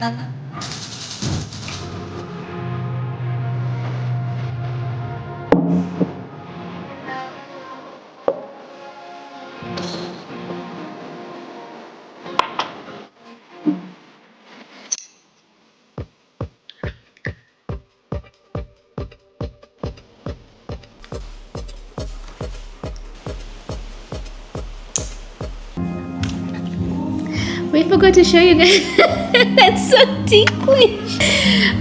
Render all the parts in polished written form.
We forgot to show you guys. That's so ticklish.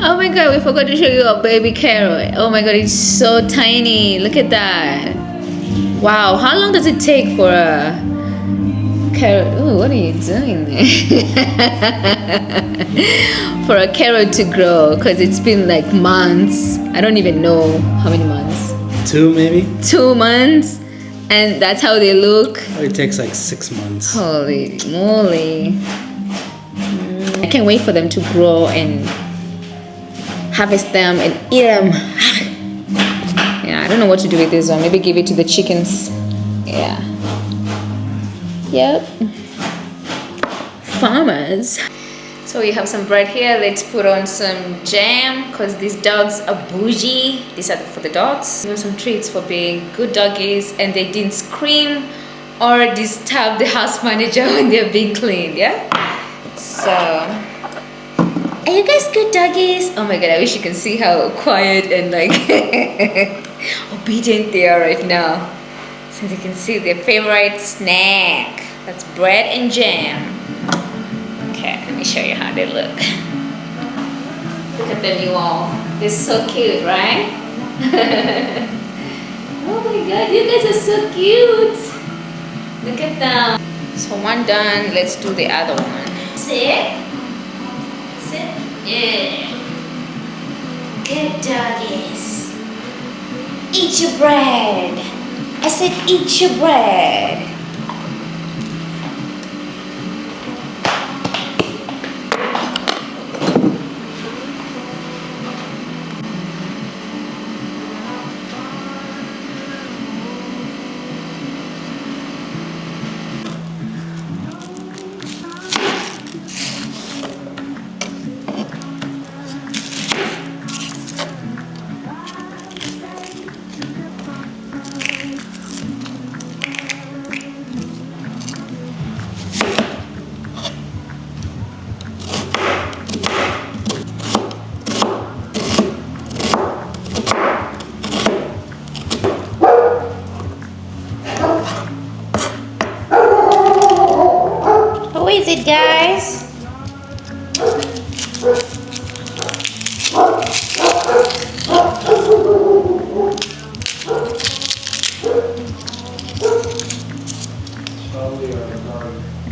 Oh my god, we forgot to show you a baby carrot. Oh my god, it's so tiny. Look at that. Wow, how long does it take for a carrot? Oh, what are you doing there? For a carrot to grow, because it's been like months. I don't even know how many months. 2 maybe? 2 months. And that's how they look. It takes like 6 months. Holy moly. I can't wait for them to grow and harvest them and eat them. Yeah, I don't know what to do with this one. Maybe give it to the chickens. Yeah. Yep. Farmers. So we have some bread here. Let's put on some jam because these dogs are bougie. These are for the dogs. We have some treats for being good doggies and they didn't scream or disturb the house manager when they're being cleaned. Yeah. So, are you guys good doggies? Oh my god, I wish you can see how quiet and like obedient they are right now. So you can see their favorite snack. That's bread and jam. Okay, let me show you how they look. Look at them, you all. They're so cute, right? Oh my god, you guys are so cute. Look at them. So one done, let's do the other one. Sit. Sit. Yeah. Good doggies. Eat your bread. I said eat your bread. Who is it, guys?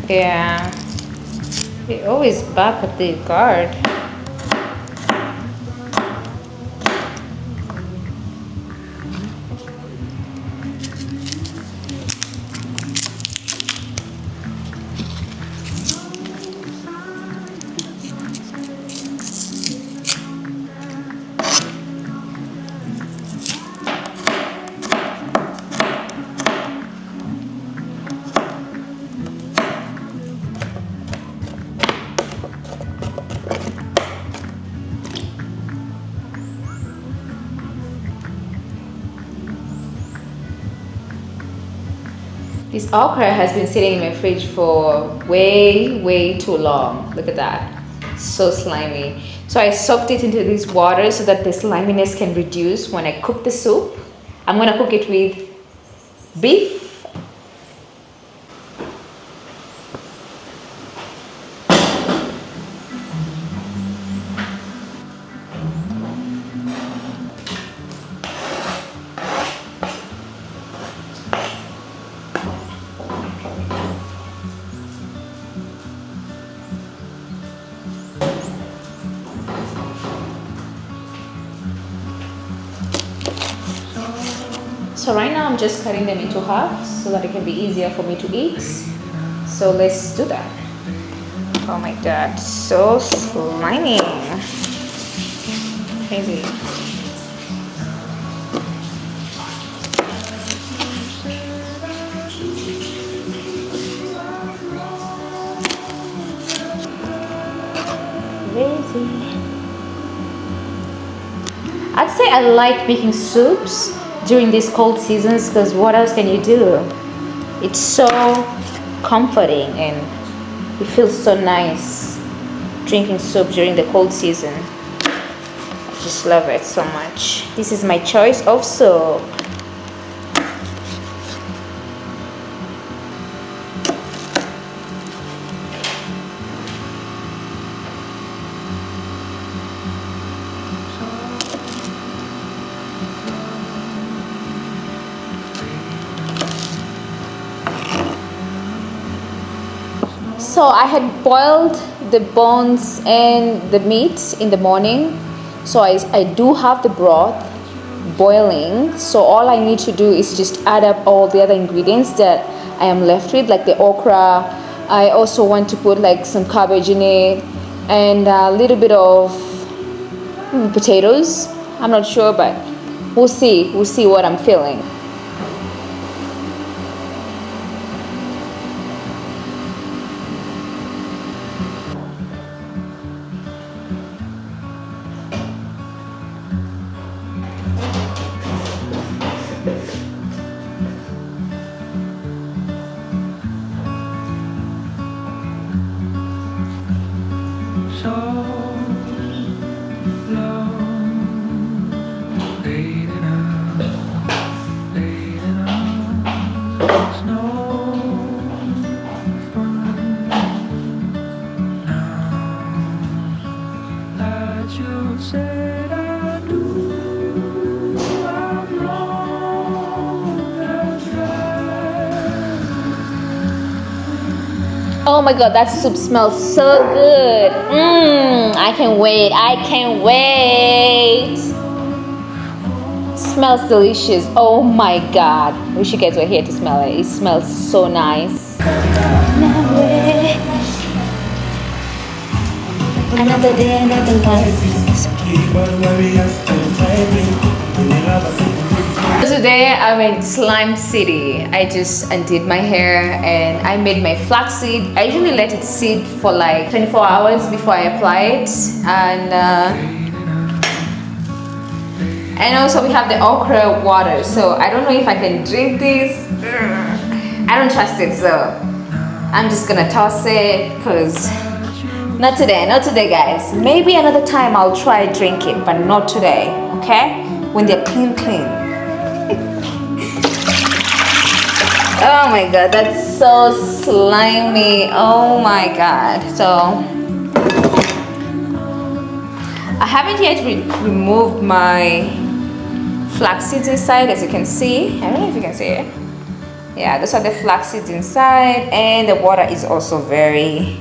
Yeah, they always bark at the guard. This okra has been sitting in my fridge for way too long. Look at that. So slimy. So I soaked it into this water so that the sliminess can reduce when I cook the soup. I'm gonna cook it with beef. So right now I'm just cutting them into half so that it can be easier for me to eat. So let's do that. Oh my god, so slimy. Crazy. crazy. I'd say I like making soups during these cold seasons because what else can you do? It's so comforting and it feels so nice drinking soup during the cold season. I just love it so much. This is my choice of soup. So I had boiled the bones and the meat in the morning. So I do have the broth boiling. So all I need to do is just add up all the other ingredients that I am left with, like the okra. I also want to put like some cabbage in it and a little bit of potatoes. I'm not sure, but we'll see. We'll see what I'm feeling. Oh my god, that soup smells so good. I can't wait. I can't wait. Smells delicious. Oh my god. Wish you guys were here to smell it. It smells so nice. Another day, another life. Today I'm in Slime City. I just undid my hair and I made my flaxseed. I usually let it sit for like 24 hours before I apply it. And also we have the okra water. So I don't know if I can drink this. I don't trust it, so I'm just gonna toss it because not today guys. Maybe another time I'll try drink it, but not today, okay? When they're clean. Oh my god, that's so slimy. Oh my god. So I haven't yet removed my flax seeds inside, as you can see. I don't know if you can see it. Yeah, those are the flax seeds inside, and the water is also very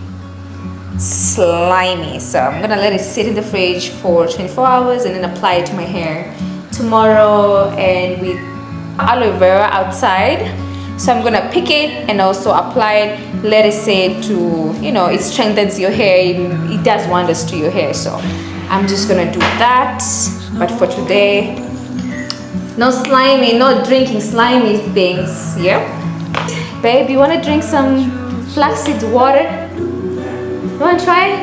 slimy. So I'm gonna let it sit in the fridge for 24 hours and then apply it to my hair tomorrow. And with aloe vera outside, so I'm gonna pick it and also apply it, let it sit to, you know, it strengthens your hair, it does wonders to your hair. So I'm just gonna do that. But for today, no slimy, no drinking slimy things. Yeah, babe, you wanna drink some flaxseed water? You wanna try it?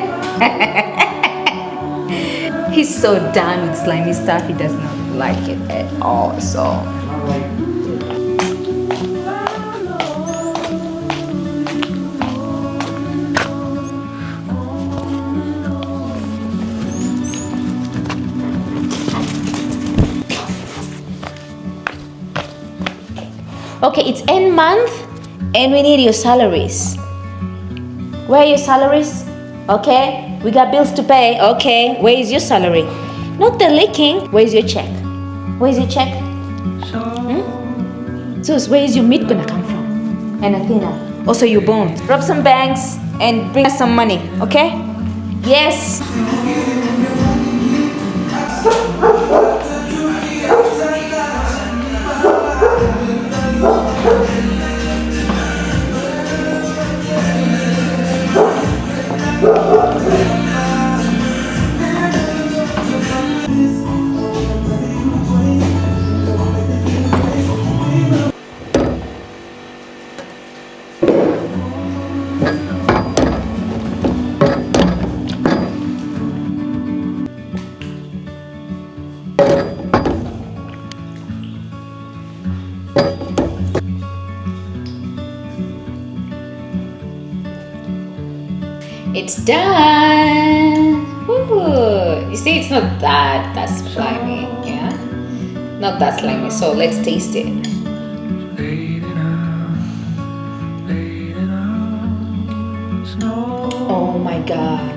He's so done with slimy stuff, he does not like it at all. So okay, it's end month and we need your salaries. Where are your salaries? Okay, we got bills to pay. Okay, where is your salary? Not the licking. Where is your check? Where is your check? So where is your meat gonna come from? And Athena, also your bones. Rob some banks and bring us some money, okay? Yes. It's done. Ooh. You see, it's not that slimy. Yeah, not that slimy. So let's taste it. Oh my god.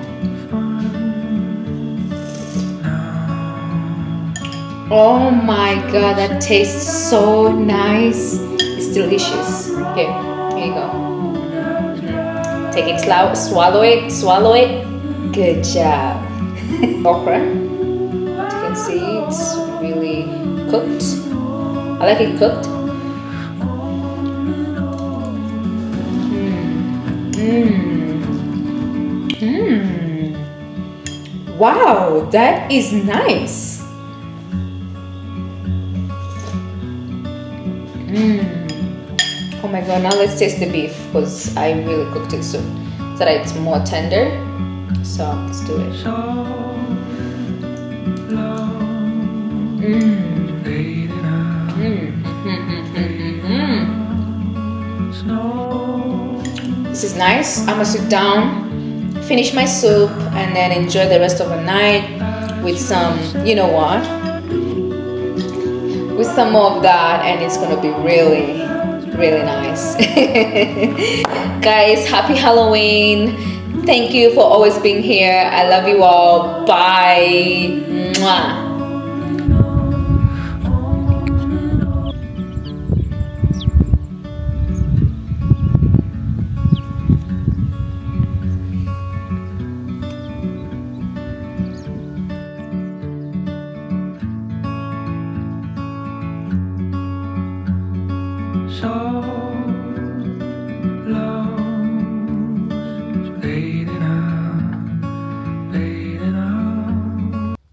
Oh my god, that tastes so nice. It's delicious. Here you go. Take it slow, swallow it. Good job. Okra. As you can see, it's really cooked. I like it cooked. Wow, that is nice. Oh my god, now let's taste the beef because I really cooked it so that it's more tender. So let's do it. This is nice. I'm gonna sit down, finish my soup, and then enjoy the rest of the night with some, you know what? With some more of that, and it's gonna be really nice. Guys, happy Halloween. Thank you for always being here. I love you all. Bye. Mwah. So long, fading out.